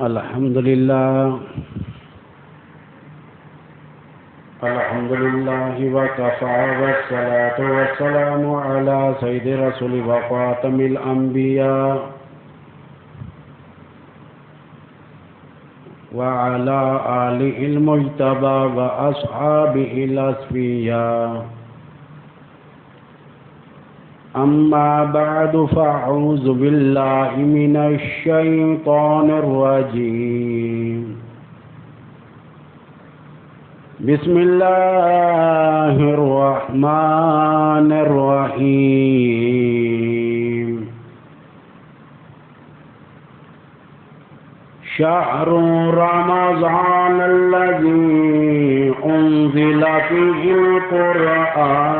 الحمد لله وكفى والصلاة والسلام على سيد رسول وخاتم الأنبياء وعلى آله المجتبى وأصحابه الأصفياء. أما بعد فأعوذ بالله من الشيطان الرجيم. بسم الله الرحمن الرحيم. شهر رمضان الذي أنزل فيه القرآن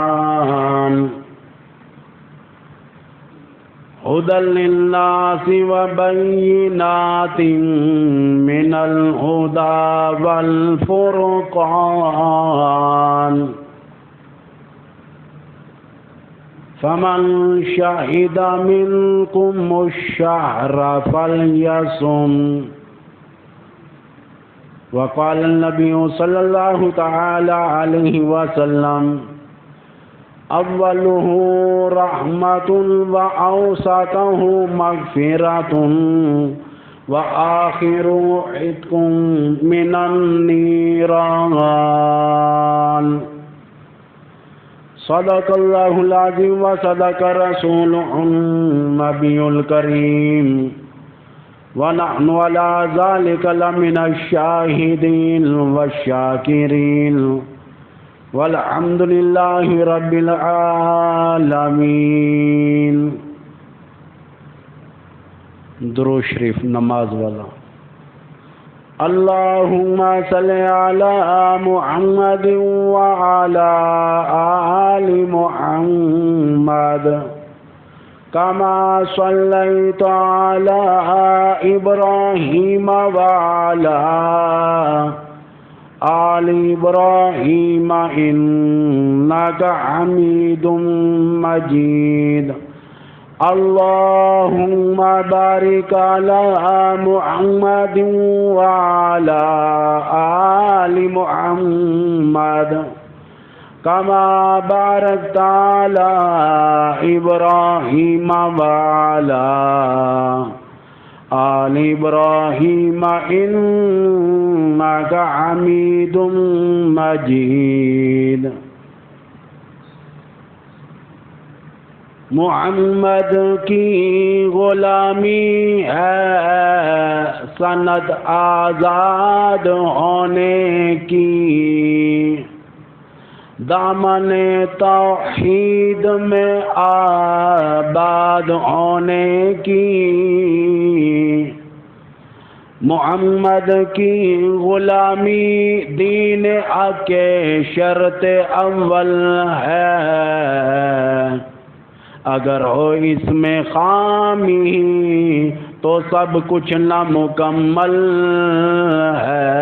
هدى للناس وبينات من الهدى والفرقان فمن شهد منكم الشهر فليصم. وقال النبي صلى الله تعالى عليه وسلم: أوله رحمة وأوسطه مغفرة وآخر عتق من النيران. صدق الله العظيم وصدق رسوله النبي الكريم ونحن على ذلك لمن الشاهدين والشاكرين والحمد لله رب العالمین. درود شریف نماز والا. اللہم صلی علی محمد وعلی آل محمد کما صلیت علی ابراہیم وعلی آل ابراہیم انک حمید مجید. اللہم بارک علی محمد وعلی آل محمد کما بارکت علی ابراہیم وعلی آل ابراہیم انک حمید مجید. محمد کی غلامی ہے سند آزاد ہونے کی، دامن توحید میں آباد ہونے کی. محمد کی غلامی دین حق کے شرط اول ہے، اگر ہو اس میں خامی تو سب کچھ نامکمل ہے.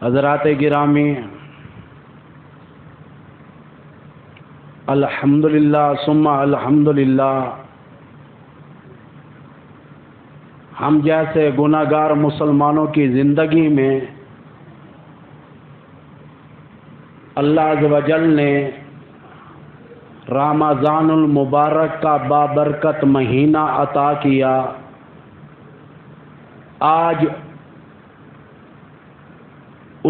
حضرات گرامی، الحمدللہ ثم الحمدللہ، ہم جیسے گناہگار مسلمانوں کی زندگی میں اللہ عز و جل نے رمضان المبارک کا بابرکت مہینہ عطا کیا. آج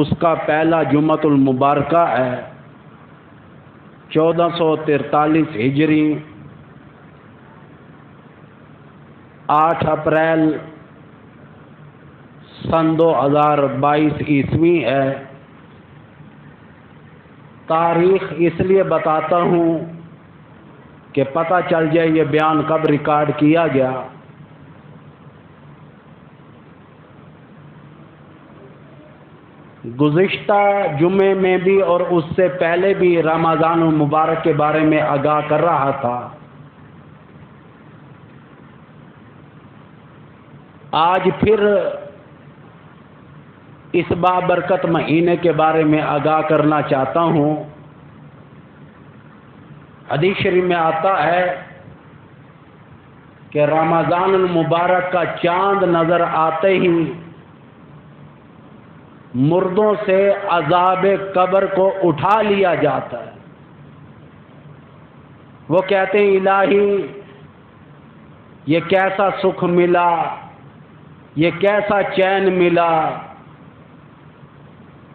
اس کا پہلا جمعۃ المبارکہ ہے، 1443 ہجری، 8 اپریل سن 2022 عیسوی ہے. تاریخ اس لیے بتاتا ہوں کہ پتہ چل جائے یہ بیان کب ریکارڈ کیا گیا. گزشتہ جمعے میں بھی اور اس سے پہلے بھی رمضان المبارک کے بارے میں آگاہ کر رہا تھا. آج پھر اس بابرکت مہینے کے بارے میں آگاہ کرنا چاہتا ہوں. حدیث شریف میں آتا ہے کہ رمضان المبارک کا چاند نظر آتے ہی مردوں سے عذاب قبر کو اٹھا لیا جاتا ہے۔ وہ کہتے ہیں الہی یہ کیسا سکھ ملا، یہ کیسا چین ملا،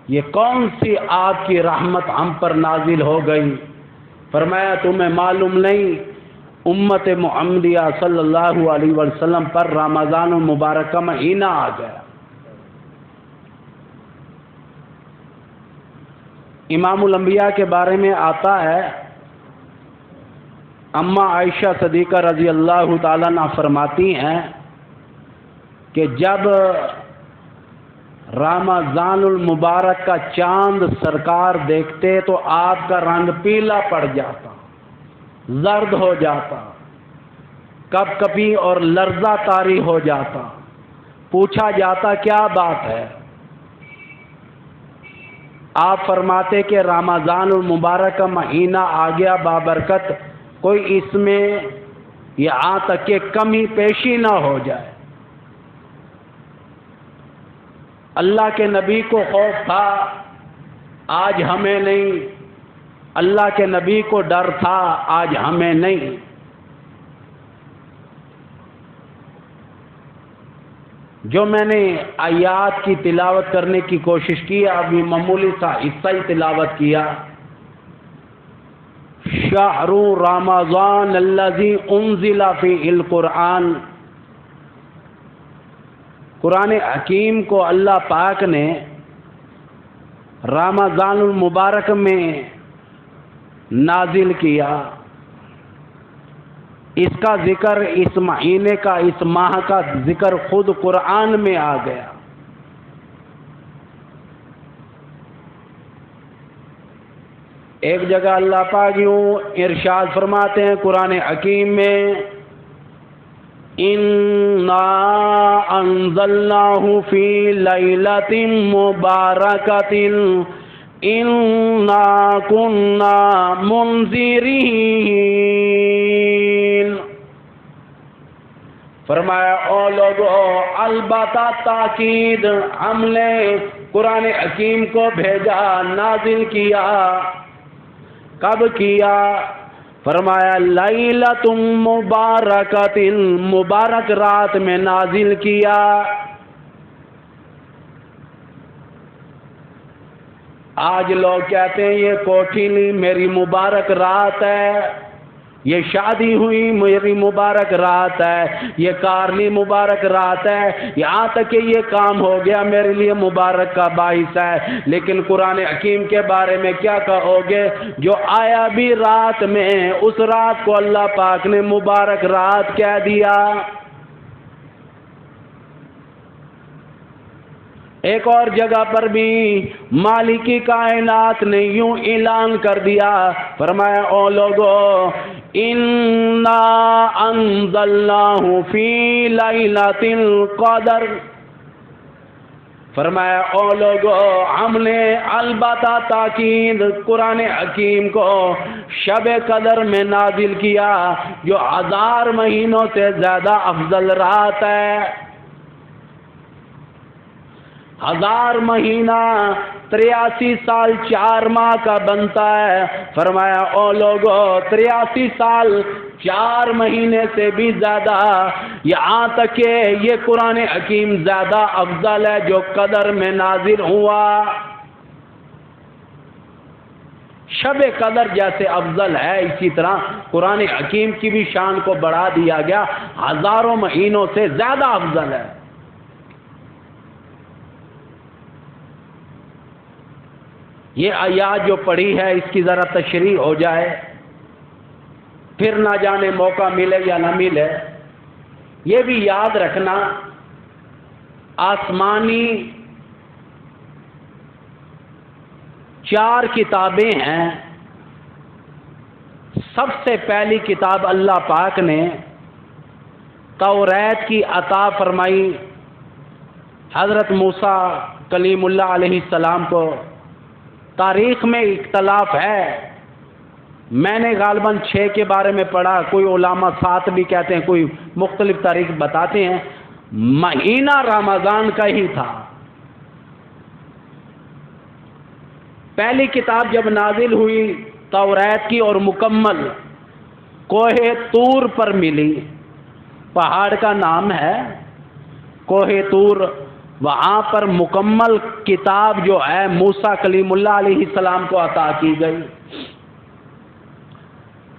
یہ کون سی آپ کی رحمت ہم پر نازل ہو گئی۔ فرمایا تمہیں معلوم نہیں امت محمدیہ صلی اللہ علیہ وسلم پر رمضان المبارک کا مہینہ آ گیا۔ امام الانبیاء کے بارے میں آتا ہے، اما عائشہ صدیقہ رضی اللہ تعالیٰ عنہ فرماتی ہیں کہ جب رمضان المبارک کا چاند سرکار دیکھتے تو آپ کا رنگ پیلا پڑ جاتا، زرد ہو جاتا، کپ کپی اور لرزہ طاری ہو جاتا۔ پوچھا جاتا کیا بات ہے؟ آپ فرماتے کہ رمضان المبارک کا مہینہ آ گیا بابرکت، کوئی اس میں یہاں تک کہ کمی پیشی نہ ہو جائے۔ اللہ کے نبی کو خوف تھا، آج ہمیں نہیں، اللہ کے نبی کو ڈر تھا، آج ہمیں نہیں۔ جو میں نے آیات کی تلاوت کرنے کی کوشش کی، ابھی معمولی سا حصہ ہی تلاوت کیا۔ شہر رمضان الذی انزل فیہ القرآن، قرآن حکیم کو اللہ پاک نے رمضان المبارک میں نازل کیا۔ اس کا ذکر، اس مہینے کا، اس ماہ کا ذکر خود قرآن میں آ گیا۔ ایک جگہ اللہ پاک یوں ارشاد فرماتے ہیں قرآن حکیم میں، اِنَّا أَنزَلْنَاهُ فِي لَيْلَةٍ مُبَارَكَةٍ إِنَّا كُنَّا مُنذِرِينَ۔ فرمایا او لوگو، البتہ تاکید ہم نے قرآن حکیم کو بھیجا، نازل کیا۔ کب کیا؟ فرمایا لیلۃ مبارکۃ، مبارک رات میں نازل کیا۔ آج لوگ کہتے ہیں یہ کوٹھی لی میری مبارک رات ہے، یہ شادی ہوئی میری مبارک رات ہے، یہ کار لی مبارک رات ہے، یہاں تک کہ یہ کام ہو گیا میرے لیے مبارک کا باعث ہے۔ لیکن قرآن حکیم کے بارے میں کیا کہو گے؟ جو آیا بھی رات میں، اس رات کو اللہ پاک نے مبارک رات کہہ دیا۔ ایک اور جگہ پر بھی مالک کائنات نے یوں اعلان کر دیا، فرمایا او لوگو، اِنَّا أَنزَلْنَاهُ فِي لَيْلَةِ الْقَدْرِ، فرمایا او لوگو ہم نے البتہ تاکید قرآن حکیم کو شب قدر میں نازل کیا، جو 1000 مہینوں سے زیادہ افضل رات ہے۔ 1000 مہینہ 83 سال 4 ماہ کا بنتا ہے۔ فرمایا او لوگو 83 سال 4 مہینے سے بھی زیادہ، یہاں تک کہ یہ قرآن حکیم زیادہ افضل ہے جو قدر میں نازل ہوا۔ شب قدر جیسے افضل ہے، اسی طرح قرآن حکیم کی بھی شان کو بڑھا دیا گیا، ہزاروں مہینوں سے زیادہ افضل ہے۔ یہ آیات جو پڑھی ہے اس کی ذرا تشریح ہو جائے، پھر نہ جانے موقع ملے یا نہ ملے۔ یہ بھی یاد رکھنا، آسمانی 4 کتابیں ہیں۔ سب سے پہلی کتاب اللہ پاک نے توریت کی عطا فرمائی حضرت موسیٰ کلیم اللہ علیہ السلام کو۔ تاریخ میں اختلاف ہے میں نے غالباً 6 کے بارے میں پڑھا، کوئی علماء 7 بھی کہتے ہیں، کوئی مختلف تاریخ بتاتے ہیں۔ مہینہ رمضان کا ہی تھا۔ پہلی کتاب جب نازل ہوئی توریت کی اور مکمل کوہ طور پر ملی، پہاڑ کا نام ہے کوہ طور، وہاں پر مکمل کتاب جو ہے موسیٰ کلیم اللہ علیہ السلام کو عطا کی گئی۔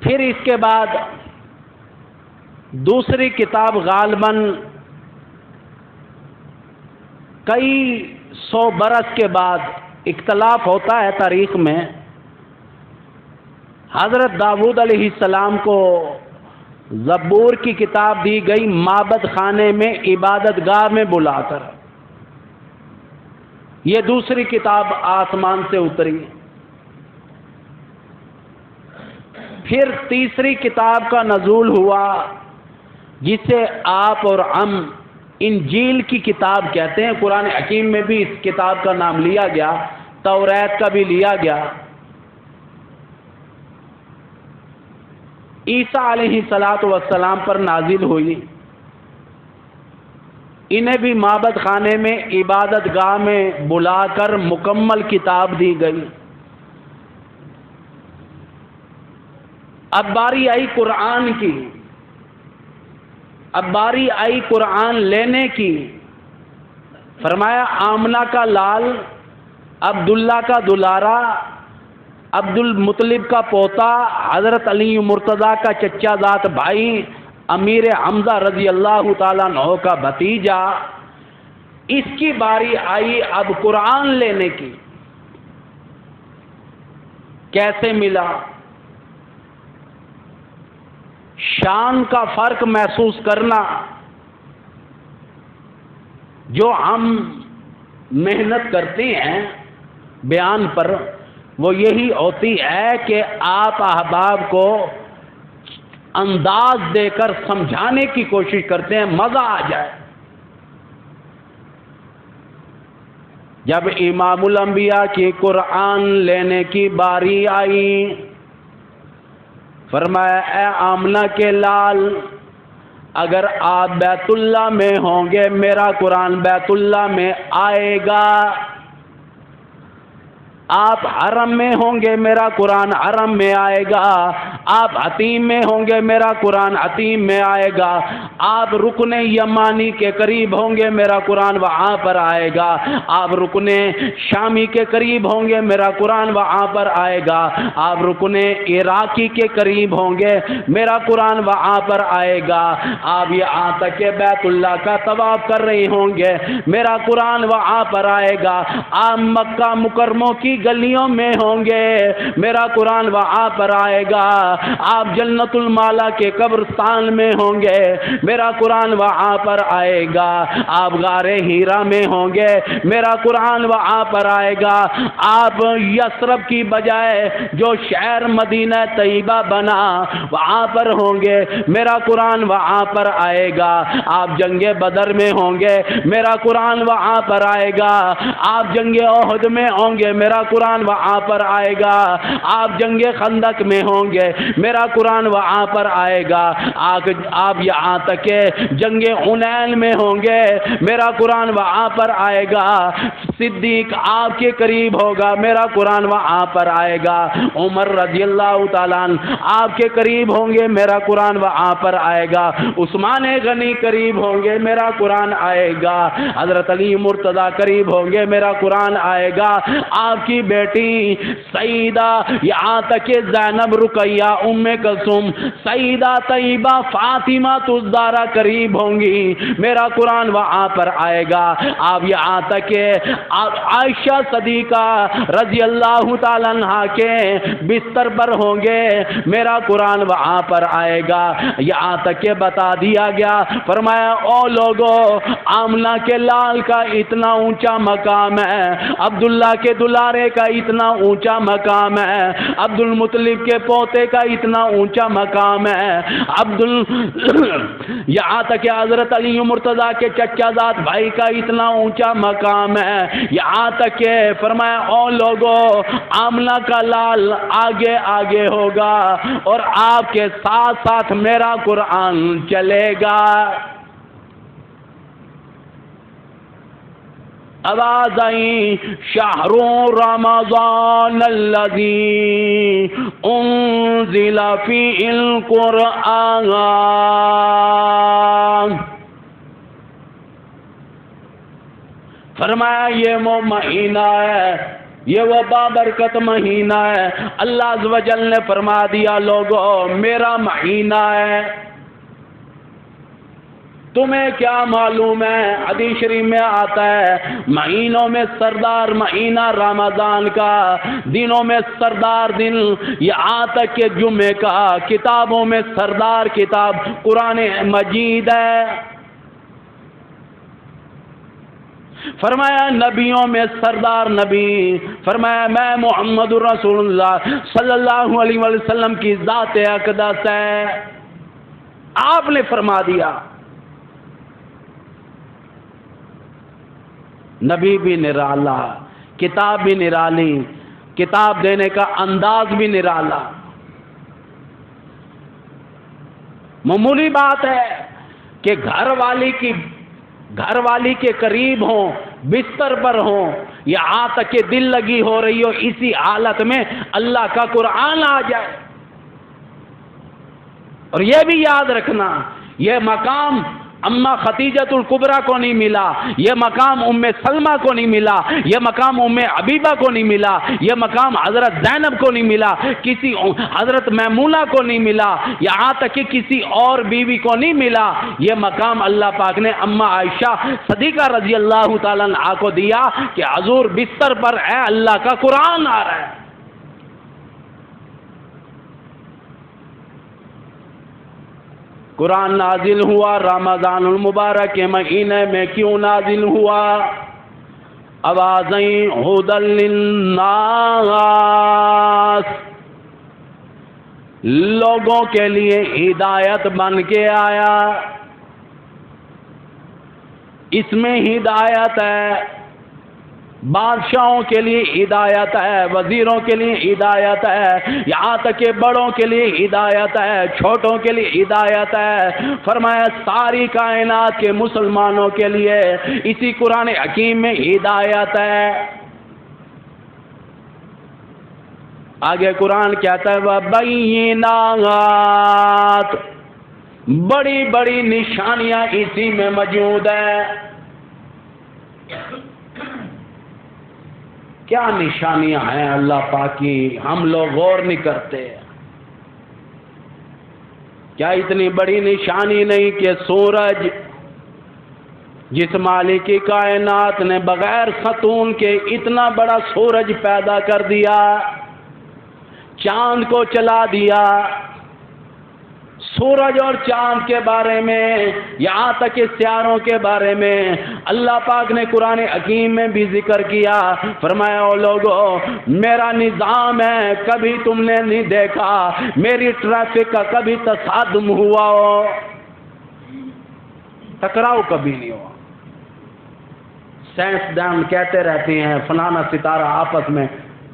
پھر اس کے بعد دوسری کتاب غالباً کئی 100 برس کے بعد، اختلاف ہوتا ہے تاریخ میں، حضرت داؤد علیہ السلام کو زبور کی کتاب دی گئی معبد خانے میں عبادت گاہ میں بلا کر۔ یہ دوسری کتاب آسمان سے اتری۔ پھر تیسری کتاب کا نزول ہوا جسے آپ اور ہم انجیل کی کتاب کہتے ہیں۔ قرآن حکیم میں بھی اس کتاب کا نام لیا گیا، توریت کا بھی لیا گیا۔ عیسیٰ علیہ السلام پر نازل ہوئی، انہیں بھی معبد خانے میں عبادت گاہ میں بلا کر مکمل کتاب دی گئی۔ اب باری آئی قرآن کی، اب باری آئی قرآن لینے کی۔ فرمایا آمنہ کا لال، عبداللہ کا دلارا، عبد المطلب کا پوتا، حضرت علی مرتضیٰ کا چچا ذات بھائی، امیر حمزہ رضی اللہ تعالیٰ عنہ کا بھتیجا، اس کی باری آئی اب قرآن لینے کی۔ کیسے ملا؟ شان کا فرق محسوس کرنا۔ جو ہم محنت کرتے ہیں بیان پر، وہ یہی ہوتی ہے کہ آپ احباب کو انداز دے کر سمجھانے کی کوشش کرتے ہیں، مزہ آ جائے۔ جب امام الانبیاء کی قرآن لینے کی باری آئی، فرمایا اے آمنہ کے لال، اگر آپ بیت اللہ میں ہوں گے میرا قرآن بیت اللہ میں آئے گا، آپ حرم میں ہوں گے میرا قرآن حرم میں آئے گا، آپ حتیم میں ہوں گے میرا قرآن حتیم میں آئے گا، آپ رکن یمانی کے قریب ہوں گے میرا قرآن وہاں پر آئے گا، آپ رکن شامی کے قریب ہوں گے میرا قرآن وہاں پر آئے گا، آپ رکن عراقی کے قریب ہوں گے میرا قرآن وہاں پر آئے گا، آپ یہاں تک کہ بیت اللہ کا طواف کر رہے ہوں گے میرا قرآن وہاں پر آئے گا، آپ مکہ مکرموں کی گلیوں میں ہوں گے میرا قرآن وہاں پر آئے گا، آپ جنت المالا کے قبرستان میں ہوں گے میرا قرآن وہاں پر آئے گا، آپ غار ہیرا میں ہوں گے میرا قرآن وہاں پر آئے گا، آپ یثرب کی بجائے جو شہر مدینہ طیبہ بنا وہاں پر ہوں گے میرا قرآن وہاں پر آئے گا، آپ جنگ بدر میں ہوں گے میرا قرآن وہاں پر آئے گا، آپ جنگ احد میں ہوں گے میرا قرآن وہاں پر آئے گا، آپ جنگ خندق میں ہوں گے میرا قرآن وہاں پر آئے گا، آپ یہاں تک کہ جنگ حنین میں ہوں گے میرا قرآن وہاں پر آئے گا، صدیق آپ کے قریب ہوگا میرا قرآن وہاں پر آئے گا، عمر رضی اللہ تعالیٰ عنہ آپ کے قریب ہوں گے میرا قرآن وہاں پر آئے گا، عثمان غنی قریب ہوں گے میرا قرآن آئے گا، حضرت علی مرتضیٰ قریب ہوں گے میرا قرآن آئے گا، آپ کی بیٹی سیدہ یہاں تک کہ زینب رقیہ ام کلثوم سیدہ طیبہ فاطمہ الزہرا قریب ہوں گی میرا قرآن وہاں پر آئے گا، آپ یہاں تک کہ عائشہ صدیقہ رضی اللہ تعالیٰ عنہ کے بستر پر ہوں گے میرا قرآن وہاں پر آئے گا، یہاں تک کہ بتا دیا گیا، فرمایا او لوگو آمنہ کے لال کا اتنا اونچا مقام ہے، عبداللہ کے دلارے کا اتنا اونچا مقام ہے، عبد المطلب کے پوتے کا اتنا اونچا مقام ہے، یہاں تک کہ حضرت علی مرتضیٰ کے چچا زاد بھائی کا اتنا اونچا مقام ہے، یہاں تک کہ فرمایا او لوگوں آمنہ کا لال آگے آگے ہوگا اور آپ کے ساتھ ساتھ میرا قرآن چلے گا۔ آواز آئی شہر رمضان الذی انزل فیہ القرآن، فرمایا یہ وہ مہینہ ہے، یہ وہ بابرکت مہینہ ہے۔ اللہ عز و جل نے فرما دیا لوگوں میرا مہینہ ہے، تمہیں کیا معلوم ہے؟ حدیث شریف میں آتا ہے مہینوں میں سردار مہینہ رمضان کا، دنوں میں سردار دن، یہاں تک کہ جمعے کا کتابوں میں سردار کتاب قرآن مجید ہے۔ فرمایا نبیوں میں سردار نبی، فرمایا میں محمد رسول اللہ صلی اللہ علیہ وسلم کی ذات اقدس ہے۔ آپ نے فرما دیا، نبی بھی نرالا، کتاب بھی نرالی، کتاب دینے کا انداز بھی نرالا۔ معمولی بات ہے کہ گھر والی کے قریب ہوں، بستر پر ہوں، یہاں تک کہ دل لگی ہو رہی ہو، اسی حالت میں اللہ کا قرآن آ جائے۔ اور یہ بھی یاد رکھنا یہ مقام اما خدیجۃ الکبریٰ کو نہیں ملا، یہ مقام ام سلمہ کو نہیں ملا، یہ مقام ام حبیبہ کو نہیں ملا، یہ مقام حضرت زینب کو نہیں ملا، کسی حضرت میمونہ کو نہیں ملا، یہاں تک کہ کسی اور بیوی کو نہیں ملا۔ یہ مقام اللہ پاک نے اما عائشہ صدیقہ رضی اللہ تعالیٰ عنہا کو دیا کہ حضور بستر پر ہے، اللہ کا قرآن آ رہا ہے۔ قرآن نازل ہوا رمضان المبارک کے مہینے میں، کیوں نازل ہوا؟ آوازیں ہدی للناس، لوگوں کے لیے ہدایت بن کے آیا۔ اس میں ہدایت ہے، بادشاہوں کے لیے ہدایت ہے، وزیروں کے لیے ہدایت ہے، یہاں تک کہ بڑوں کے لیے ہدایت ہے، چھوٹوں کے لیے ہدایت ہے۔ فرمایا ساری کائنات کے مسلمانوں کے لیے اسی قرآن حکیم میں ہدایت ہے۔ آگے قرآن کہتا ہے وَبَيِّنَاتٍ، بڑی بڑی نشانیاں اسی میں موجود ہیں۔ کیا نشانیاں ہیں اللہ پاک کی، ہم لوگ غور نہیں کرتے؟ کیا اتنی بڑی نشانی نہیں کہ سورج، جس مالک کی کائنات نے بغیر ستون کے اتنا بڑا سورج پیدا کر دیا، چاند کو چلا دیا، سورج اور چاند کے بارے میں، یہاں تک کہ ستاروں کے بارے میں اللہ پاک نے قرآن حکیم میں بھی ذکر کیا۔ فرمایا او لوگو میرا نظام ہے، کبھی تم نے نہیں دیکھا میری ٹریفک کا کبھی تصادم ہوا ہو، ٹکراؤ کبھی نہیں ہوا۔ سائنس دان کہتے رہتے ہیں فلانا ستارہ آپس میں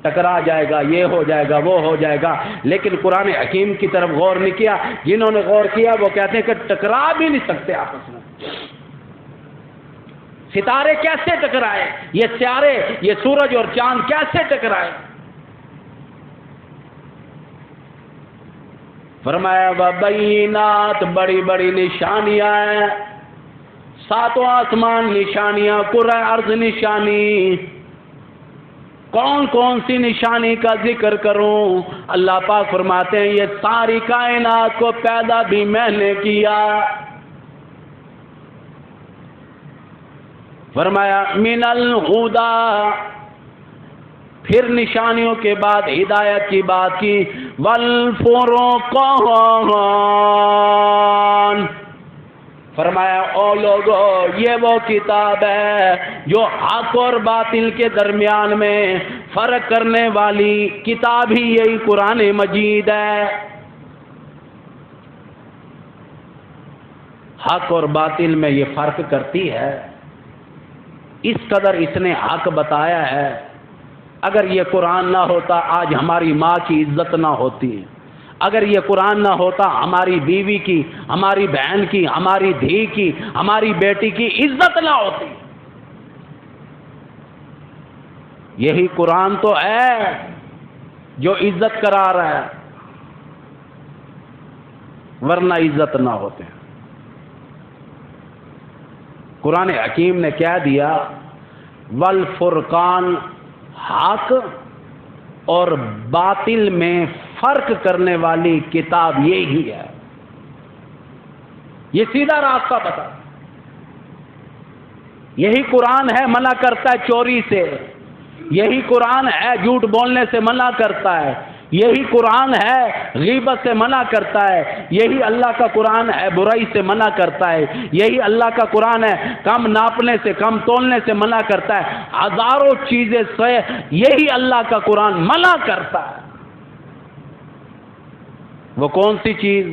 ٹکرا جائے گا، یہ ہو جائے گا، وہ ہو جائے گا، لیکن قرآن حکیم کی طرف غور نہیں کیا۔ جنہوں نے غور کیا وہ کہتے ہیں کہ ٹکرا بھی نہیں سکتے آپس میں۔ ستارے کیسے ٹکرائے؟ یہ ستارے، یہ سورج اور چاند کیسے ٹکرائے؟ فرمایا وَبَيِّنَاتٍ، بڑی بڑی نشانیاں ہیں، ساتوں آسمان نشانیاں، کرۂ ارض نشانی۔ کون کون سی نشانی کا ذکر کروں؟ اللہ پاک فرماتے ہیں یہ ساری کائنات کو پیدا بھی میں نے کیا۔ فرمایا من الہدی، پھر نشانیوں کے بعد ہدایت کی بات کی، والفرقان، فرمایا او لوگو یہ وہ کتاب ہے جو حق اور باطل کے درمیان میں فرق کرنے والی کتاب ہی یہی قرآن مجید ہے۔ حق اور باطل میں یہ فرق کرتی ہے۔ اس قدر اس نے حق بتایا ہے. اگر یہ قرآن نہ ہوتا آج ہماری ماں کی عزت نہ ہوتی. اگر یہ قرآن نہ ہوتا ہماری بیوی کی، ہماری بہن کی، ہماری دھی کی، ہماری بیٹی کی عزت نہ ہوتی. یہی قرآن تو ہے جو عزت کرا رہا ہے، ورنہ عزت نہ ہوتے. قرآن حکیم نے کہہ دیا والفرقان، حق اور باطل میں فرق کرنے والی کتاب یہی ہے. یہ سیدھا راستہ بتا. یہی قرآن ہے منع کرتا ہے چوری سے، یہی قرآن ہے جھوٹ بولنے سے منع کرتا ہے، یہی قرآن ہے غیبت سے منع کرتا ہے، یہی اللہ کا قرآن ہے برائی سے منع کرتا ہے، یہی اللہ کا قرآن ہے کم ناپنے سے کم تولنے سے منع کرتا ہے. ہزاروں چیزیں سے یہی اللہ کا قرآن منع کرتا ہے. وہ کون سی چیز؟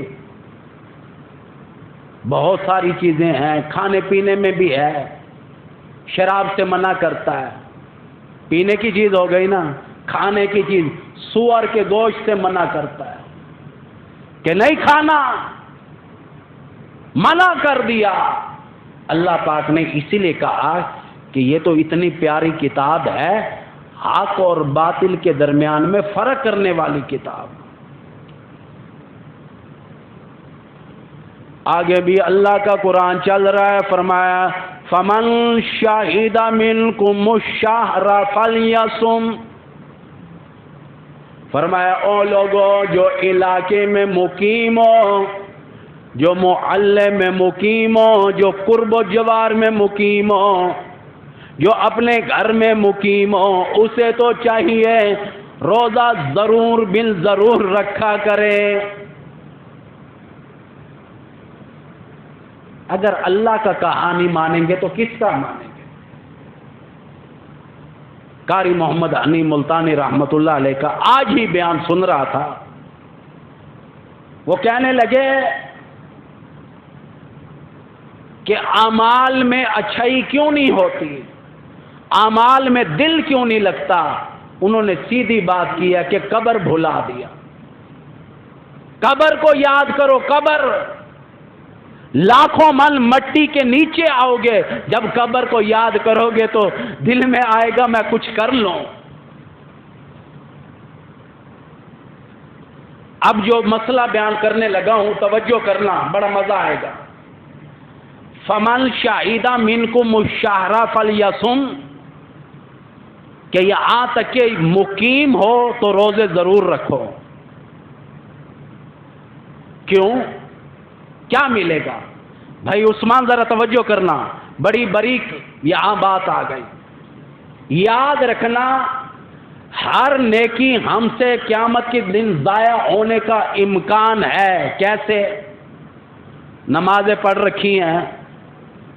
بہت ساری چیزیں ہیں. کھانے پینے میں بھی ہے، شراب سے منع کرتا ہے. پینے کی چیز ہو گئی نا. کھانے کی چیز سور کے گوشت سے منع کرتا ہے کہ نہیں کھانا، منع کر دیا. اللہ پاک نے اسی لیے کہا کہ یہ تو اتنی پیاری کتاب ہے، حق اور باطل کے درمیان میں فرق کرنے والی کتاب. آگے بھی اللہ کا قرآن چل رہا ہے، فرمایا فمن شاہد منکم الشہر فلیصم. فرمایا او لوگوں جو علاقے میں مقیم ہو، جو محلے میں مقیم ہو، جو قرب و جوار میں مقیم ہو، جو اپنے گھر میں مقیم ہو، اسے تو چاہیے روزہ ضرور بالضرور رکھا کرے. اگر اللہ کا کہانی مانیں گے تو کس کا مانیں گے؟ قاری محمد حنی ملتانی رحمت اللہ علیہ کا آج ہی بیان سن رہا تھا. وہ کہنے لگے کہ اعمال میں اچھائی کیوں نہیں ہوتی، اعمال میں دل کیوں نہیں لگتا؟ انہوں نے سیدھی بات کیا کہ قبر بھلا دیا. قبر کو یاد کرو. قبر لاکھوں من مٹی کے نیچے آؤ گے، جب قبر کو یاد کرو گے تو دل میں آئے گا میں کچھ کر لوں. اب جو مسئلہ بیان کرنے لگا ہوں توجہ کرنا، بڑا مزہ آئے گا. فمن شہید منکم الشہر فلیصم، کہ یہاں تک کہ مقیم ہو تو روزے ضرور رکھو. کیوں؟ کیا ملے گا؟ بھائی عثمان ذرا توجہ کرنا، بڑی باریک یہاں بات آ گئی. یاد رکھنا ہر نیکی ہم سے قیامت کے دن ضائع ہونے کا امکان ہے. کیسے؟ نمازیں پڑھ رکھی ہیں،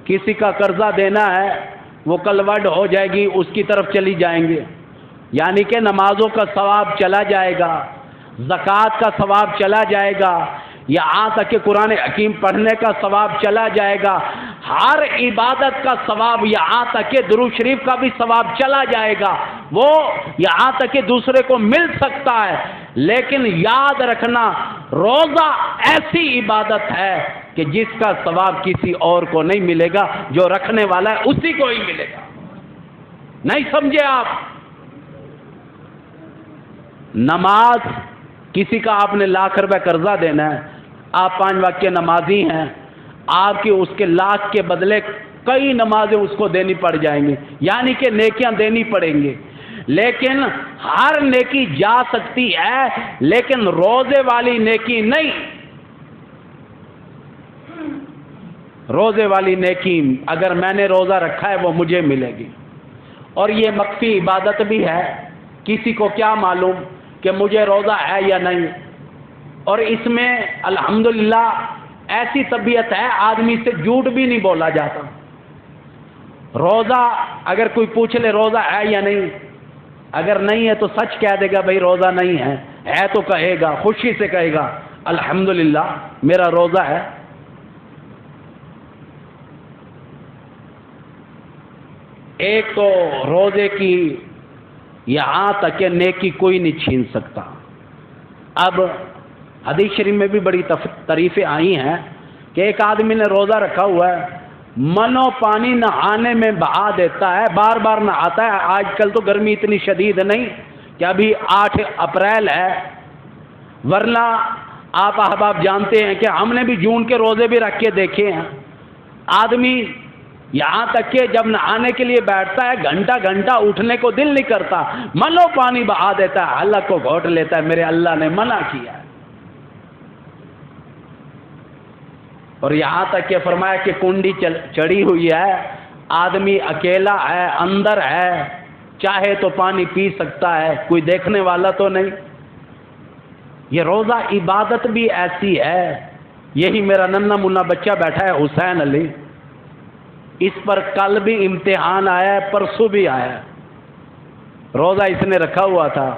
کسی کا قرضہ دینا ہے، وہ کل وڈ ہو جائے گی اس کی طرف چلی جائیں گے، یعنی کہ نمازوں کا ثواب چلا جائے گا، زکوٰۃ کا ثواب چلا جائے گا، یہاں تک کہ قرآن حکیم پڑھنے کا ثواب چلا جائے گا. ہر عبادت کا ثواب، یہاں تک کہ درود شریف کا بھی ثواب چلا جائے گا. وہ یہاں تک کہ دوسرے کو مل سکتا ہے. لیکن یاد رکھنا روزہ ایسی عبادت ہے کہ جس کا ثواب کسی اور کو نہیں ملے گا، جو رکھنے والا ہے اسی کو ہی ملے گا. نہیں سمجھے آپ؟ نماز، کسی کا آپ نے لاکھ روپے قرضہ دینا ہے، آپ 5 وقت کے نمازی ہیں، آپ کی اس کے لاکھ کے بدلے کئی نمازیں اس کو دینی پڑ جائیں گی، یعنی کہ نیکیاں دینی پڑیں گی. لیکن ہر نیکی جا سکتی ہے، لیکن روزے والی نیکی نہیں. روزے والی نیکی اگر میں نے روزہ رکھا ہے وہ مجھے ملے گی. اور یہ مخفی عبادت بھی ہے، کسی کو کیا معلوم کہ مجھے روزہ ہے یا نہیں. اور اس میں الحمدللہ ایسی طبیعت ہے آدمی سے جھوٹ بھی نہیں بولا جاتا. روزہ اگر کوئی پوچھ لے روزہ ہے یا نہیں، اگر نہیں ہے تو سچ کہہ دے گا بھائی روزہ نہیں ہے تو کہے گا، خوشی سے کہے گا الحمدللہ میرا روزہ ہے. ایک تو روزے کی یہاں تک کہ نیکی کوئی نہیں چھین سکتا. اب حدیث شریف میں بھی بڑی تعریفیں آئی ہیں کہ ایک آدمی نے روزہ رکھا ہوا ہے, منو پانی نہانے میں بہا دیتا ہے, بار بار نہاتا ہے. آج کل تو گرمی اتنی شدید نہیں کہ ابھی 8 اپریل ہے, ورنہ آپ احباب جانتے ہیں کہ ہم نے بھی جون کے روزے بھی رکھ کے دیکھے ہیں. آدمی یہاں تک کہ جب نہانے کے لیے بیٹھتا ہے گھنٹہ گھنٹہ اٹھنے کو دل نہیں کرتا, منو پانی بہا دیتا ہے, حلق کو گھونٹ لیتا ہے, میرے اللہ نے منع کیا ہے. اور یہاں تک کہ فرمایا کہ کنڈی چڑھی ہوئی ہے, آدمی اکیلا ہے, اندر ہے, چاہے تو پانی پی سکتا ہے, کوئی دیکھنے والا تو نہیں. یہ روزہ عبادت بھی ایسی ہے. یہی میرا ننھا منا بچہ بیٹھا ہے حسین علی, اس پر کل بھی امتحان آیا ہے, پرسوں بھی آیا ہے. روزہ اس نے رکھا ہوا تھا,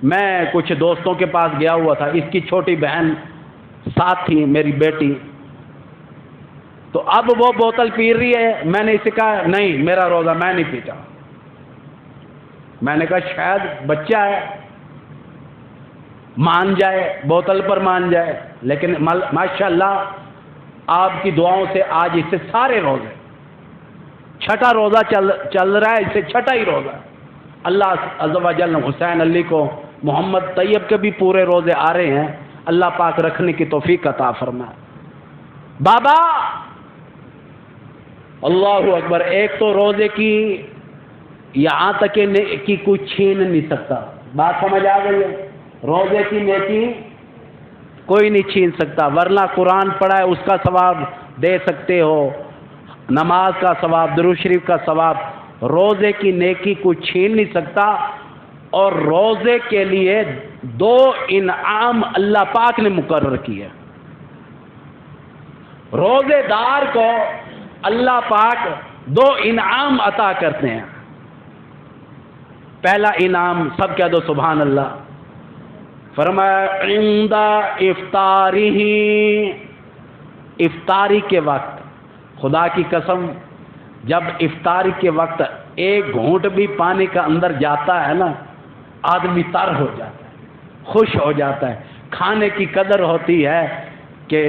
میں کچھ دوستوں کے پاس گیا ہوا تھا, اس کی چھوٹی بہن ساتھ تھی, میری بیٹی. تو اب وہ بوتل پی رہی ہے, میں نے اسے کہا نہیں میرا روزہ میں نہیں پیتا. میں نے کہا شاید بچہ ہے مان جائے, بوتل پر مان جائے, لیکن ماشاءاللہ آپ کی دعاؤں سے آج اس سے سارے روزے, چھٹا روزہ چل رہا ہے, اس سے چھٹا ہی روزہ. اللہ عز و جل حسین علی کو, محمد طیب کے بھی پورے روزے آ رہے ہیں, اللہ پاک رکھنے کی توفیق عطا فرمائے. بابا اللہ اکبر, ایک تو روزے کی یہاں تک کہ نیکی کوئی چھین نہیں سکتا. بات سمجھ آ گئی ہے؟ روزے کی نیکی کوئی نہیں چھین سکتا, ورنہ قرآن پڑھا ہے اس کا ثواب دے سکتے ہو, نماز کا ثواب, درود شریف کا ثواب. روزے کی نیکی کوئی چھین نہیں سکتا. اور روزے کے لیے 2 انعام اللہ پاک نے مقرر کیے. روزے دار کو اللہ پاک 2 انعام عطا کرتے ہیں. پہلا انعام, سب کہہ دو سبحان اللہ, فرمایا عند افطارہ, افطاری کے وقت, خدا کی قسم جب افطاری کے وقت ایک گھونٹ بھی پانی کا اندر جاتا ہے نا, آدمی تر ہو جاتا ہے, خوش ہو جاتا ہے. کھانے کی قدر ہوتی ہے کہ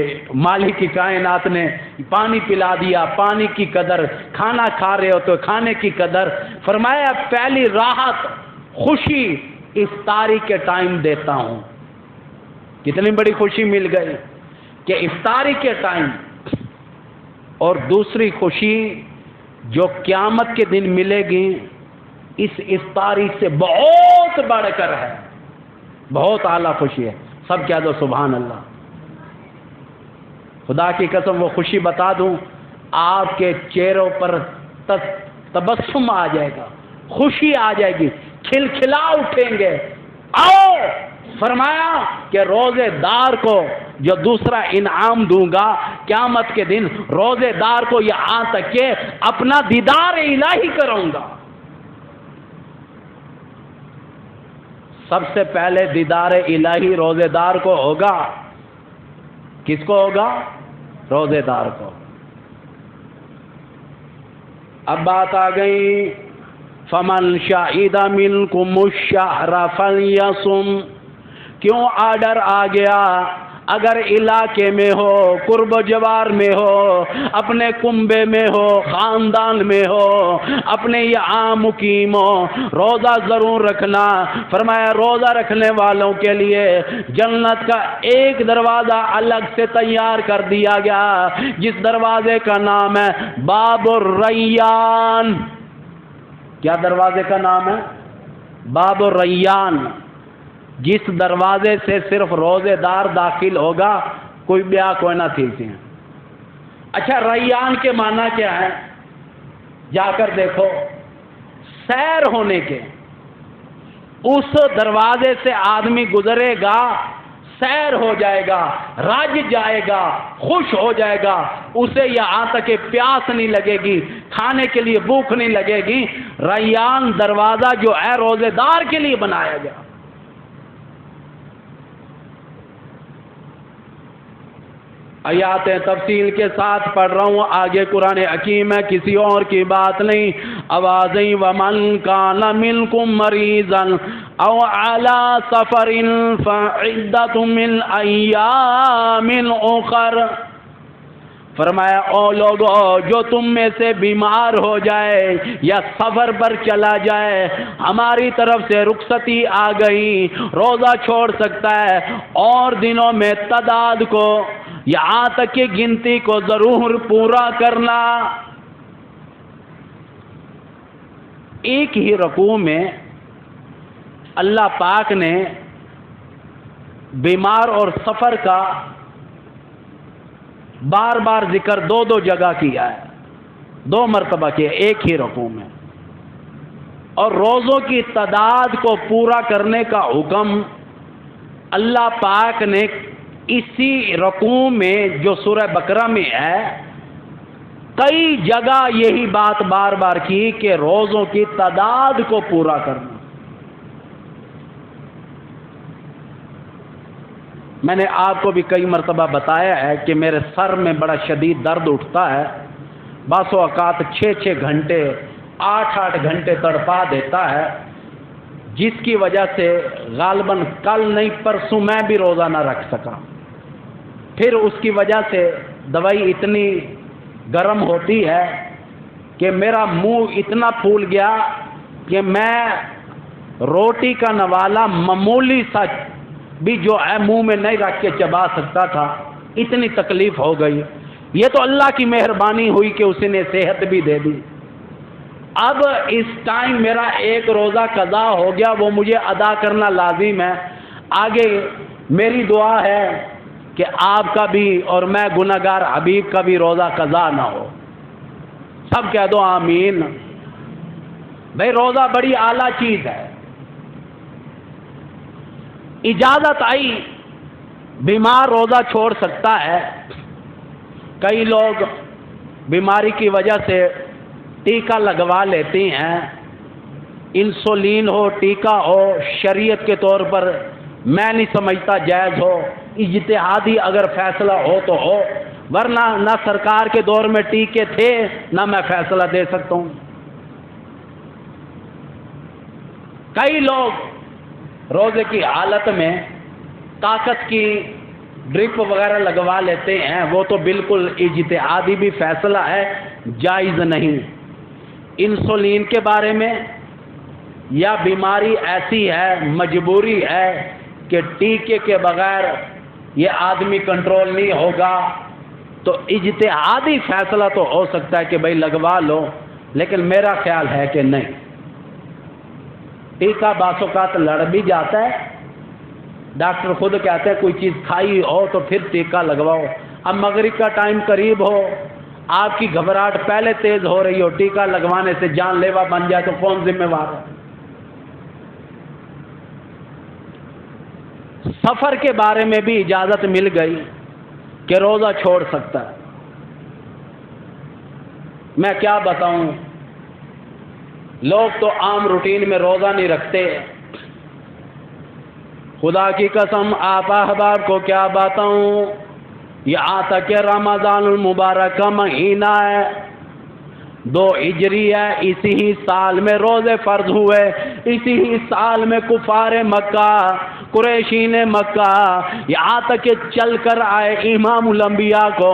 مالک کی کائنات نے پانی پلا دیا, پانی کی قدر, کھانا کھا رہے ہو تو کھانے کی قدر. فرمایا پہلی راحت خوشی افطاری کے ٹائم دیتا ہوں. کتنی بڑی خوشی مل گئی کہ افطاری کے ٹائم. اور دوسری خوشی جو قیامت کے دن ملے گی اس افطاری سے بہت بڑھ کر ہے, بہت اعلیٰ خوشی ہے. سب کہہ دو سبحان اللہ. خدا کی قسم وہ خوشی بتا دوں, آپ کے چہروں پر تبسم آ جائے گا, خوشی آ جائے گی, کھلکھلا اٹھیں گے. آؤ, فرمایا کہ روزے دار کو جو دوسرا انعام دوں گا قیامت کے دن, روزے دار کو یہاں تک کہ اپنا دیدار الہی کروں گا. سب سے پہلے دیدار الہی روزے دار کو ہوگا. کس کو ہوگا؟ روزے دار کو. اب بات آ گئی, فمن شہد منکم الشہر فلیصم. کیوں آرڈر آ گیا؟ اگر علاقے میں ہو, قرب و جوار میں ہو, اپنے کنبے میں ہو, خاندان میں ہو, اپنے یہاں مقیم ہو, روزہ ضرور رکھنا. فرمایا روزہ رکھنے والوں کے لیے جنت کا ایک دروازہ الگ سے تیار کر دیا گیا, جس دروازے کا نام ہے باب الریان. کیا دروازے کا نام ہے؟ باب الریان. جس دروازے سے صرف روزے دار داخل ہوگا, کوئی بیا کوئی نہ تھی. اچھا ریان کے معنی کیا ہے؟ جا کر دیکھو, سیر ہونے کے. اس دروازے سے آدمی گزرے گا, سیر ہو جائے گا, رج جائے گا, خوش ہو جائے گا. اسے یہاں تک کہ پیاس نہیں لگے گی, کھانے کے لیے بھوک نہیں لگے گی. ریان دروازہ جو ہے روزے دار کے لیے بنایا گیا. آیاتیں تفصیل کے ساتھ پڑھ رہا ہوں، آگے قرآن حکیم ہے، کسی اور کی بات نہیں. آوازیں ومن کان منکم مریضا او علی سفر فعدۃ من ایام اخر. فرمایا او لوگو جو تم میں سے بیمار ہو جائے یا سفر پر چلا جائے، ہماری طرف سے رخصتی آ گئی، روزہ چھوڑ سکتا ہے، اور دنوں میں تعداد کو یہاں تک کہ گنتی کو ضرور پورا کرنا. ایک ہی رکوع میں اللہ پاک نے بیمار اور سفر کا بار بار ذکر دو جگہ کیا ہے، 2 مرتبہ کیا ایک ہی رکوع میں. اور روزوں کی تعداد کو پورا کرنے کا حکم اللہ پاک نے اسی رکوع میں جو سورہ بقرہ میں ہے کئی جگہ یہی بات بار بار کی کہ روزوں کی تعداد کو پورا کرنا. میں نے آپ کو بھی کئی مرتبہ بتایا ہے کہ میرے سر میں بڑا شدید درد اٹھتا ہے، بعض اوقات 6 گھنٹے 8 گھنٹے تڑپا دیتا ہے، جس کی وجہ سے غالباً کل نہیں پرسوں میں بھی روزہ نہ رکھ سکا. پھر اس کی وجہ سے دوائی اتنی گرم ہوتی ہے کہ میرا منہ اتنا پھول گیا کہ میں روٹی کا نوالا معمولی سا بھی جو ہے منہ میں نہیں رکھ کے چبا سکتا تھا، اتنی تکلیف ہو گئی. یہ تو اللہ کی مہربانی ہوئی کہ اس نے صحت بھی دے دی. اب اس ٹائم میرا ایک روزہ قضا ہو گیا، وہ مجھے ادا کرنا لازم ہے. آگے میری دعا ہے کہ آپ کا بھی اور میں گناہگار حبیب کا بھی روزہ قضا نہ ہو. سب کہہ دو آمین. بھئی روزہ بڑی اعلیٰ چیز ہے. اجازت آئی بیمار روزہ چھوڑ سکتا ہے. کئی لوگ بیماری کی وجہ سے ٹیکہ لگوا لیتے ہیں، انسولین ہو ٹیکہ ہو، شریعت کے طور پر میں نہیں سمجھتا جائز ہو، اجتہادی اگر فیصلہ ہو تو ہو، ورنہ نہ سرکار کے دور میں ٹیکے تھے نہ میں فیصلہ دے سکتا ہوں. کئی لوگ روزے کی حالت میں طاقت کی ڈرپ وغیرہ لگوا لیتے ہیں، وہ تو بالکل اجتہادی بھی فیصلہ ہے، جائز نہیں. انسولین کے بارے میں یا بیماری ایسی ہے مجبوری ہے کہ ٹیکے کے بغیر یہ آدمی کنٹرول نہیں ہوگا، تو اجتہادی فیصلہ تو ہو سکتا ہے کہ بھئی لگوا لو، لیکن میرا خیال ہے کہ نہیں. ٹیکہ بعض اوقات لڑ بھی جاتا ہے، ڈاکٹر خود کہتے ہیں کوئی چیز کھائی ہو تو پھر ٹیکہ لگواؤ. اب مغرب کا ٹائم قریب ہو، آپ کی گھبراہٹ پہلے تیز ہو رہی ہو، ٹیکہ لگوانے سے جان لیوا بن جائے تو کون ذمہ وار ہے؟ سفر کے بارے میں بھی اجازت مل گئی کہ روزہ چھوڑ سکتا ہے. میں کیا بتاؤں، لوگ تو عام روٹین میں روزہ نہیں رکھتے. خدا کی قسم آپ احباب کو کیا بتاؤں، یہاں تک کہ رمضان المبارک کا مہینہ ہے، 2 ہجری ہے، اسی ہی سال میں روزے فرض ہوئے، اسی ہی سال میں کفار مکہ قریشین مکہ یہاں تک کہ چل کر آئے امام الانبیاء کو،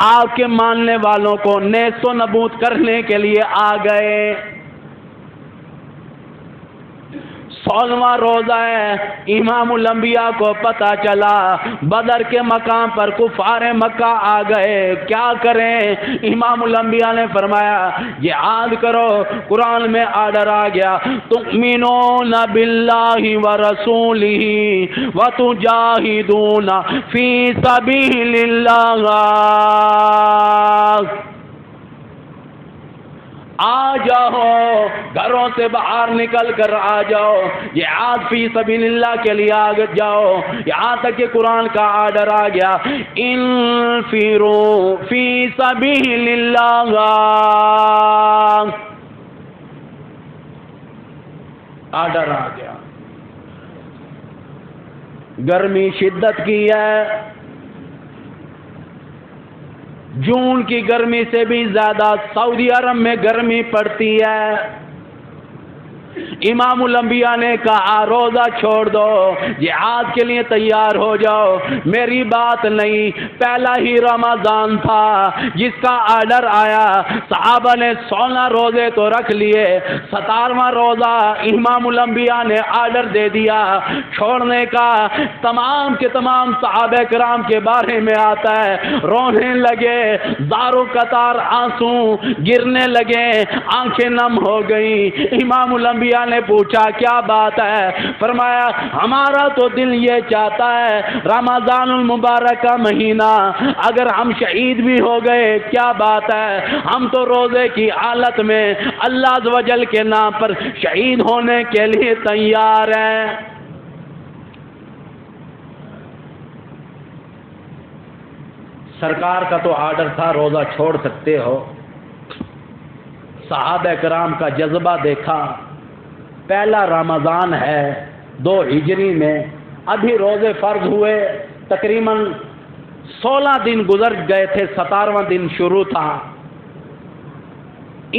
آپ کے ماننے والوں کو نیست و نبود کرنے کے لیے آ گئے. 16واں روزہ ہے، امام الانبیاء کو پتہ چلا بدر کے مقام پر کفار مکہ آ گئے، کیا کریں؟ امام الانبیاء نے فرمایا جہاد کرو. قرآن میں آرڈر آ گیا تؤمنون باللہ ورسولہ وتجاہدون فی سبیل اللہ. آ جاؤ، گھروں سے باہر نکل کر آ جاؤ، جہاد فی سبیل اللہ کے لیے آگے جاؤ. یہاں تک کہ قرآن کا آرڈر آ گیا انفروا فی سبیل اللہ. آرڈر آ گیا. گرمی شدت کی ہے، جون کی گرمی سے بھی زیادہ سعودی عرب میں گرمی پڑتی ہے۔ امام الانبیاء نے کہا روزہ چھوڑ دو، جہاد کے لیے تیار ہو جاؤ۔ میری بات نہیں، پہلا ہی رمضان تھا جس کا آرڈر آیا، صحابہ نے 16 روزے تو رکھ لیے، 17واں روزہ امام الانبیاء نے آرڈر دے دیا چھوڑنے کا۔ تمام کے تمام صحابہ کرام کے بارے میں آتا ہے، رونے لگے، زارو قطار آنسو گرنے لگے، آنکھیں نم ہو گئیں۔ امام الانبیاء نے پوچھا کیا بات ہے؟ فرمایا ہمارا تو دل یہ چاہتا ہے رمضان المبارک کا مہینہ اگر ہم شہید بھی ہو گئے کیا بات ہے، ہم تو روزے کی حالت میں اللہ عز و جل کے نام پر شہید ہونے کے لیے تیار ہیں۔ سرکار کا تو آرڈر تھا روزہ چھوڑ سکتے ہو، صحابہ کرام کا جذبہ دیکھا، پہلا رمضان ہے 2 ہجری میں، ابھی روزے فرض ہوئے، تقریباً 16 دن گزر گئے تھے، 17واں دن شروع تھا،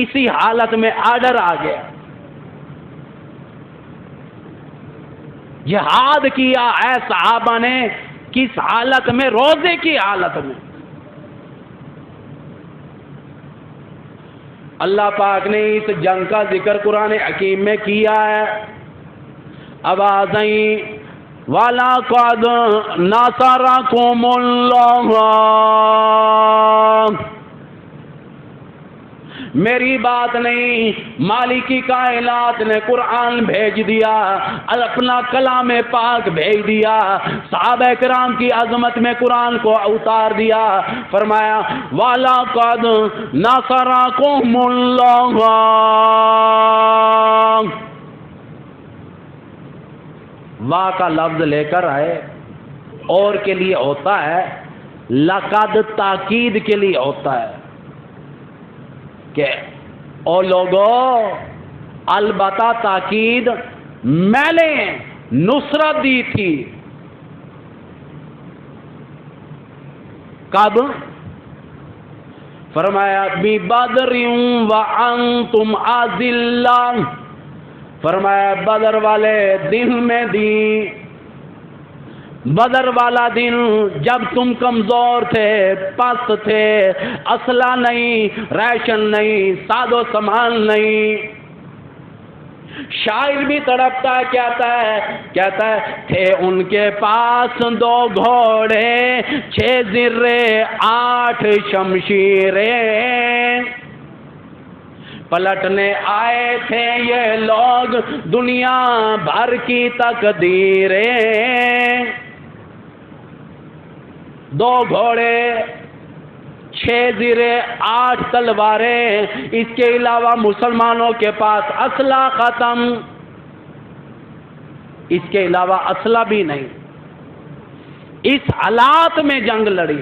اسی حالت میں آرڈر آ گیا، جہاد کیا ہے صحابہ نے، کس حالت میں؟ روزے کی حالت میں۔ اللہ پاک نے اس جنگ کا ذکر قرآن حکیم میں کیا ہے، آوازیں وَلَقَدْ نَصَرَكُمُ اللَّهُ، میری بات نہیں، مالکی کائنات نے قرآن بھیج دیا، اپنا کلام پاک بھیج دیا، صحابہ کرام کی عظمت میں قرآن کو اتار دیا، فرمایا وَلَقَدْ نَصَرَكُمُ اللَّهُ، واہ کا لفظ لے کر آئے، اور کے لیے ہوتا ہے، لقد تاکید کے لیے ہوتا ہے کہ او لوگو البتہ تاکید میں نے نصرت دی تھی، کب؟ فرمایا بِبَدْرٍ وَأَنْتُمْ أَذِلَّةٌ، فرمایا بدر والے دن میں دی، بدر والا دن جب تم کمزور تھے، پست تھے، اسلحہ نہیں، ریشن نہیں، ساز و سامان نہیں۔ شاعر بھی تڑپتا ہے، کہتا ہے تھے ان کے پاس 2 گھوڑے، 6 زرے، 8 شمشیریں، پلٹنے آئے تھے یہ لوگ دنیا بھر کی تقدیریں۔ 2 گھوڑے، 6 زرے، 8 تلواریں، اس کے علاوہ مسلمانوں کے پاس اسلحہ ختم، اس کے علاوہ اسلحہ بھی نہیں، اس حالات میں جنگ لڑی۔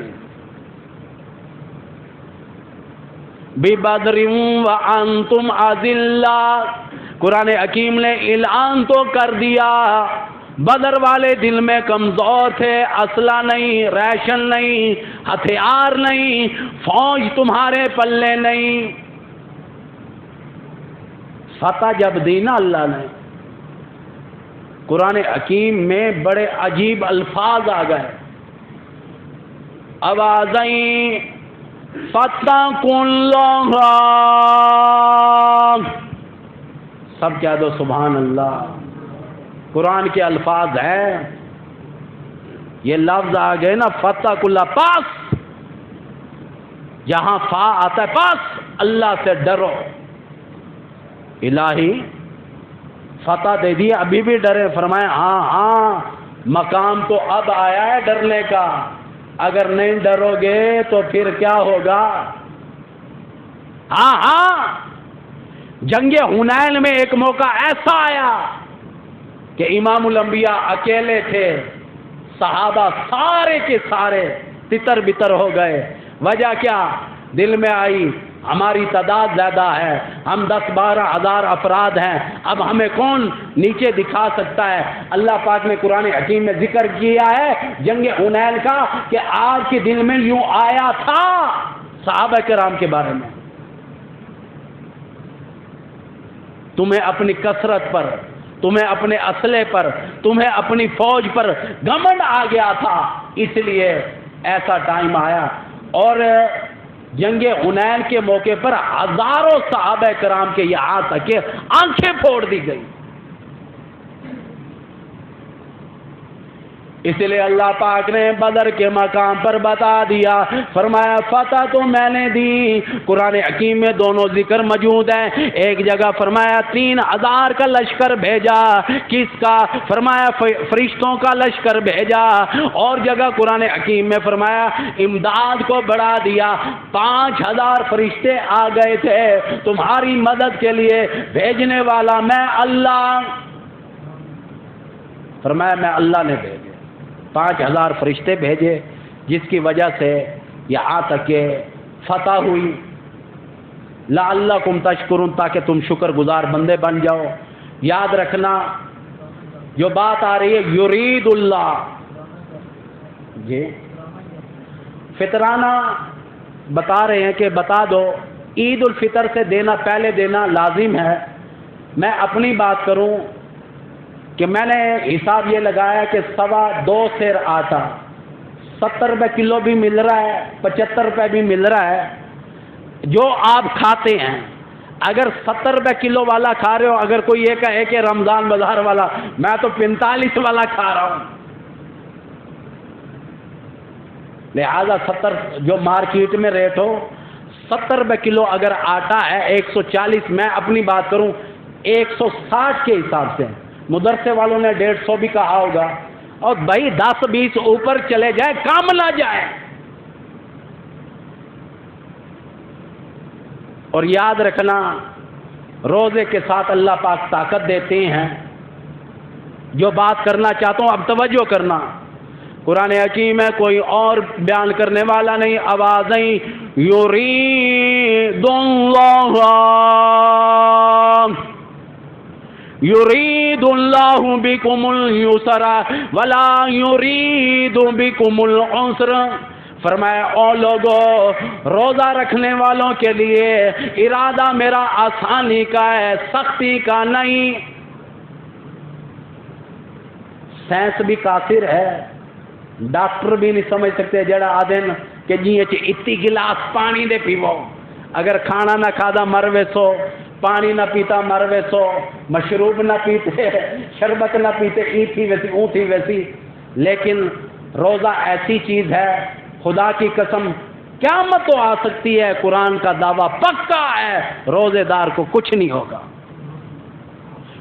بِبَدْرٍ وَأَنْتُمْ أَذِلَّةٌ، قرآن حکیم نے اعلان تو کر دیا، بدر والے دل میں کمزور تھے، اسلحہ نہیں، ریشن نہیں، ہتھیار نہیں، فوج تمہارے پلے نہیں۔ فتح جب دی نا اللہ نے، قرآن حکیم میں بڑے عجیب الفاظ آ گئے، آوازیں فَاتَّقُوا اللَّهَ، سب کہہ دو سبحان اللہ۔ قرآن کے الفاظ ہیں، یہ لفظ آ گئے نا فَاتَّقُوا اللَّهَ، پاس، جہاں فا آتا ہے پاس، اللہ سے ڈرو۔ الہی فتح دے دی، ابھی بھی ڈرے؟ فرمایا ہاں مقام تو اب آیا ہے ڈرنے کا، اگر نہیں ڈرو گے تو پھر کیا ہوگا؟ ہاں جنگ حنین میں ایک موقع ایسا آیا کہ امام الانبیاء اکیلے تھے، صحابہ سارے کے سارے تتر بتر ہو گئے۔ وجہ کیا؟ دل میں آئی ہماری تعداد زیادہ ہے، ہم 10-12 ہزار افراد ہیں، اب ہمیں کون نیچے دکھا سکتا ہے؟ اللہ پاک نے قرآن حکیم میں ذکر کیا ہے جنگ حنین کا کہ آج کے دن میں یوں آیا تھا صحابہ کرام کے بارے میں. تمہیں اپنی کثرت پر، تمہیں اپنے اسلحے پر، تمہیں اپنی فوج پر گھمنڈ آ گیا تھا، اس لیے ایسا ٹائم آیا. اور جنگ حنین کے موقع پر ہزاروں صحابہ کرام کے یہاں تک کہ آنکھیں پھوڑ دی گئی. اس لیے اللہ پاک نے بدر کے مقام پر بتا دیا، فرمایا فتح تو میں نے دی. قرآن حکیم میں دونوں ذکر موجود ہیں. ایک جگہ فرمایا 3000 کا لشکر بھیجا، کس کا؟ فرمایا فرشتوں کا لشکر بھیجا. اور جگہ قرآن حکیم میں فرمایا امداد کو بڑھا دیا، 5000 فرشتے آ گئے تھے تمہاری مدد کے لیے، بھیجنے والا میں اللہ. فرمایا میں اللہ نے بھیجے، 5000 فرشتے بھیجے، جس کی وجہ سے یہاں تک کہ فتح ہوئی. لعلکم تشکرون، تاکہ تم شکر گزار بندے بن جاؤ. یاد رکھنا جو بات آ رہی ہے یرید اللہ، جی فطرانہ بتا رہے ہیں کہ بتا دو عید الفطر سے دینا پہلے دینا لازم ہے. میں اپنی بات کروں کہ میں نے حساب یہ لگایا کہ 2.25 سیر آٹا 70 روپے کلو بھی مل رہا ہے، 75 روپے بھی مل رہا ہے. جو آپ کھاتے ہیں، اگر 70 روپے کلو والا کھا رہے ہو، اگر کوئی یہ کہے کہ رمضان بازار والا میں تو 45 والا کھا رہا ہوں، لہذا 70 جو مارکیٹ میں ریٹ ہو 70 روپے کلو اگر آٹا ہے 140، میں اپنی بات کروں 160 کے حساب سے، مدرسے والوں نے 150 بھی کہا ہوگا. اور بھائی 10-20 اوپر چلے جائے کام نہ جائے. اور یاد رکھنا روزے کے ساتھ اللہ پاک طاقت دیتے ہیں. جو بات کرنا چاہتا ہوں اب توجہ کرنا، قرآن حکیم میں کوئی اور بیان کرنے والا نہیں، آوازیں یرید اللہ یرید اللہ بکم اليسر ولا یرید بکم العسر. فرمایا او لوگو، روزہ رکھنے والوں کے لیے ارادہ میرا آسانی کا ہے، سختی کا نہیں. سائنس بھی کافر ہے، ڈاکٹر بھی نہیں سمجھ سکتے جڑا آدن کہ جی اتنی گلاس پانی دے پیو، اگر کھانا نہ کھادا مروے سو، پانی نہ پیتا مروے سو، مشروب نہ پیتے، شربت نہ پیتے، ای تھی ویسی اون تھی ویسی. لیکن روزہ ایسی چیز ہے، خدا کی قسم قیامت تو آ سکتی ہے، قرآن کا دعویٰ پکا ہے روزے دار کو کچھ نہیں ہوگا.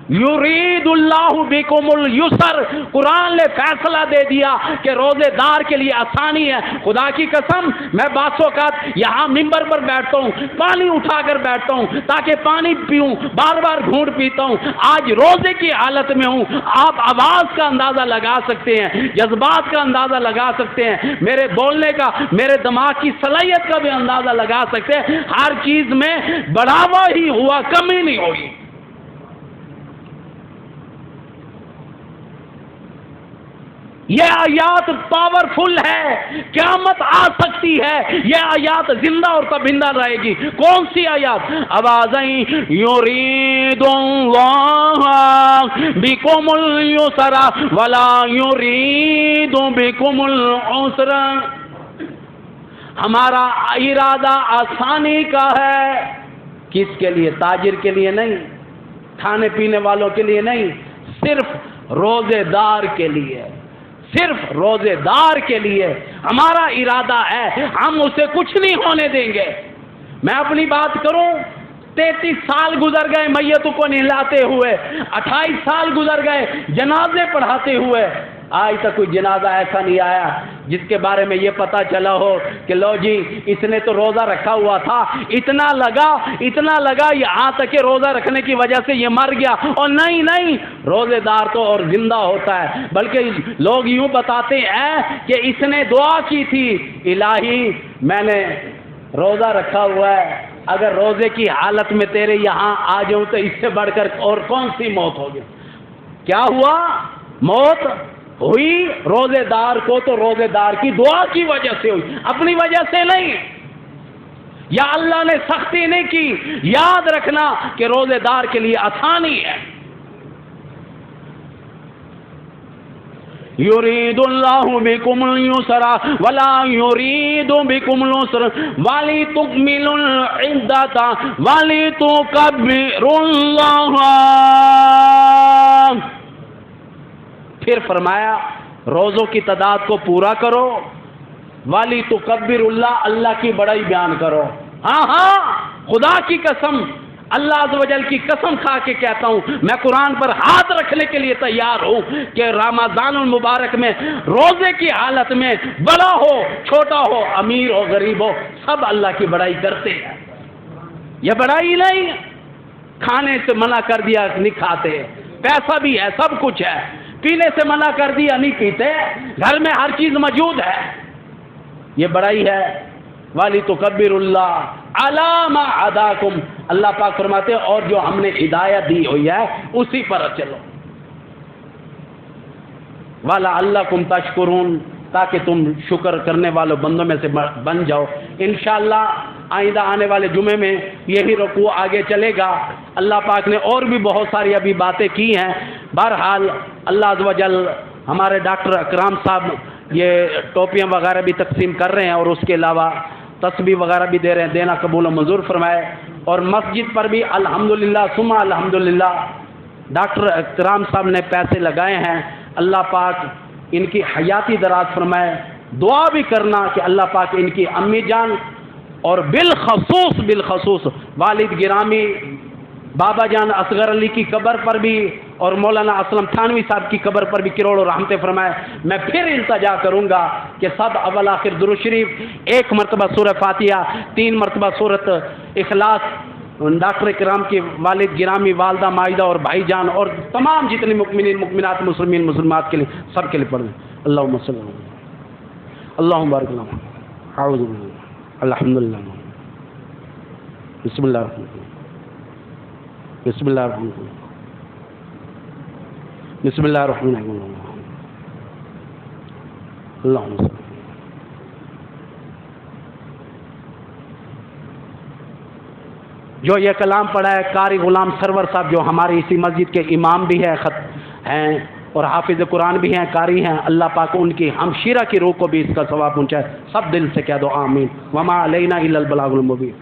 یرید اللہ بکم اليسر، قرآن نے فیصلہ دے دیا کہ روزے دار کے لیے آسانی ہے. خدا کی قسم میں بعض اوقات یہاں ممبر پر بیٹھتا ہوں، پانی اٹھا کر بیٹھتا ہوں تاکہ پانی پیوں، بار بار گھونٹ پیتا ہوں. آج روزے کی حالت میں ہوں. آپ آواز کا اندازہ لگا سکتے ہیں، جذبات کا اندازہ لگا سکتے ہیں، میرے بولنے کا، میرے دماغ کی صلاحیت کا بھی اندازہ لگا سکتے ہیں. ہر چیز میں بڑھاوا ہی ہوا، کمی نہیں ہوئی. یہ آیات پاورفل ہے، قیامت آ سکتی ہے. یہ آیات زندہ اور تبندہ رہے گی. کون سی آیات؟ آوازیں یرید اللہ بکم اليسر ولا یرید بکم العسر. ہمارا ارادہ آسانی کا ہے. کس کے لیے؟ تاجر کے لیے نہیں، کھانے پینے والوں کے لیے نہیں، صرف روزے دار کے لیے، صرف روزے دار کے لیے ہمارا ارادہ ہے. ہم اسے کچھ نہیں ہونے دیں گے. میں اپنی بات کروں، 33 سال گزر گئے میتوں کو نہلاتے ہوئے، 28 سال گزر گئے جنازے پڑھاتے ہوئے. آج تک کوئی جنازہ ایسا نہیں آیا جس کے بارے میں یہ پتا چلا ہو کہ لو جی اس نے تو روزہ رکھا ہوا تھا، اتنا لگا یہاں تک کہ روزہ رکھنے کی وجہ سے یہ مر گیا. اور نہیں، روزے دار تو اور زندہ ہوتا ہے. بلکہ لوگ یوں بتاتے ہیں کہ اس نے دعا کی تھی، الہی میں نے روزہ رکھا ہوا ہے، اگر روزے کی حالت میں تیرے یہاں آ جاؤں تو اس سے بڑھ کر اور کون سی موت ہوگی. کیا ہوا؟ موت ہوئی روزے دار کو تو روزے دار کی دعا کی وجہ سے ہوئی، اپنی وجہ سے نہیں. یا اللہ نے سختی نہیں کی، یاد رکھنا کہ روزے دار کے لیے آسانی ہے۔ یرید اللہ بکم اليسر ولا یرید بکم العسر ولتکملوا العدۃ ولتکبروا اللہ۔ پھر فرمایا روزوں کی تعداد کو پورا کرو، وَلِتُكَبِّرُ اللہ کی بڑائی بیان کرو۔ ہاں خدا کی قسم، اللہ عز و جل کی قسم کھا کے کہتا ہوں، میں قرآن پر ہاتھ رکھنے کے لیے تیار ہوں کہ رمضان المبارک میں روزے کی حالت میں بڑا ہو چھوٹا ہو امیر ہو غریب ہو سب اللہ کی بڑائی کرتے ہیں۔ یہ بڑائی نہیں کھانے سے منع کر دیا نہیں کھاتے، پیسہ بھی ہے سب کچھ ہے، پینے سے منع کر دیا نہیں پیتے، گھر میں ہر چیز موجود ہے، یہ بڑائی ہے۔ وَلِتُكَبِّرُوا اللَّهَ عَلَىٰ مَا هَدَاكُمْ، اللہ پاک فرماتے ہیں اور جو ہم نے ہدایت دی ہوئی ہے اسی پر چلو۔ وَلَعَلَّكُمْ تَشْكُرُونَ، تاکہ تم شکر کرنے والوں بندوں میں سے بن جاؤ۔ انشاءاللہ آئندہ آنے والے جمعے میں یہی رکوع آگے چلے گا۔ اللہ پاک نے اور بھی بہت ساری ابھی باتیں کی ہیں۔ بہرحال اللہ عز و جل ہمارے ڈاکٹر اکرام صاحب یہ ٹوپیاں وغیرہ بھی تقسیم کر رہے ہیں اور اس کے علاوہ تسبیح وغیرہ بھی دے رہے ہیں، دینا قبول و منظور فرمائے۔ اور مسجد پر بھی الحمدللہ ثم الحمدللہ ڈاکٹر اکرام صاحب نے پیسے لگائے ہیں، اللہ پاک ان کی حیاتی دراز فرمائے۔ دعا بھی کرنا کہ اللہ پاک ان کی امی جان اور بالخصوص والد گرامی بابا جان اصغر علی کی قبر پر بھی اور مولانا اسلم تھانوی صاحب کی قبر پر بھی کروڑوں رحمتیں فرمائے۔ میں پھر التجا کروں گا کہ سب اول آخر درود شریف، 1 مرتبہ سورہ فاتحہ، 3 مرتبہ سورۃ اخلاص ڈاکٹر کرام کی والد گرامی والدہ مائدہ اور بھائی جان اور تمام جتنے مؤمنین مؤمنات مسلمین مسلمات کے لیے سب کے لیے پڑھ دیں۔ اللہم صلی اللہ علیہ وسلم، اللہم بارک لنا، اعوذ باللہ، الحمدللہ، بسم اللہ الرحمن الرحیم، بسم اللہ الرحمن الرحیم، بسم اللہ الرحمن الرحیم، اللہم صلی۔ جو یہ کلام پڑھا ہے قاری غلام سرور صاحب جو ہماری اسی مسجد کے امام بھی ہیں اور حافظ قرآن بھی ہیں، قاری ہیں، اللہ پاک ان کی ہمشیرہ کی روح کو بھی اس کا ثواب پہنچائے۔ سب دل سے کہہ دو آمین۔ وما علینا الا البلاغ المبین۔